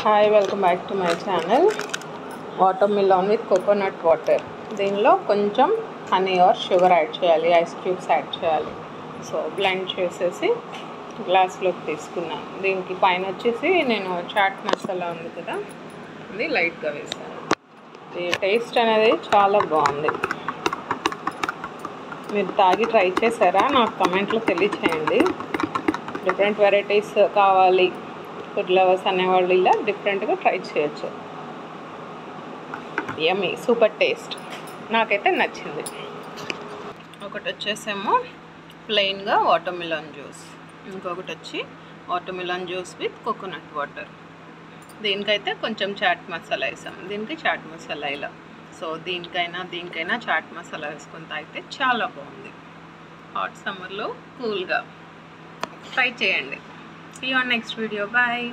Hi, welcome back to my channel. Watermelon with coconut water. దీనిలో కొంచెం honey or sugar add చేయాలి, ice cubes add చేయాలి. So blend చేసేసి గ్లాస్లోకి తీసుకున్నాను. దీనికి పైన వచ్చేసి నేను చాట్ మసాలా ఉంది కదా, అది లైట్గా వేసాను. ఈ టేస్ట్ అనేది చాలా బాగుంది. మీరు తాగి ట్రై చేశారా? నాకు కమెంట్లో తెలియచేయండి. డిఫరెంట్ వెరైటీస్ కావాలి ఫుడ్ లవర్స్ అనేవాళ్ళు ఇలా డిఫరెంట్గా ట్రై చేయొచ్చు. యమ్మీ, సూపర్ టేస్ట్, నాకైతే నచ్చింది. ఒకటి వచ్చేసేమో ప్లెయిన్గా వాటర్మిలన్ జ్యూస్, ఇంకొకటి వచ్చి watermelon juice with coconut water. దీనికైతే కొంచెం చాట్ మసాలా వేసాం, దీనికి చాట్ మసాలా ఇలా. సో దీనికైనా చాట్ మసాలా వేసుకొని తాగితే చాలా బాగుంది. హాట్ సమ్మర్లో కూల్గా ట్రై చేయండి. See you on next video. Bye.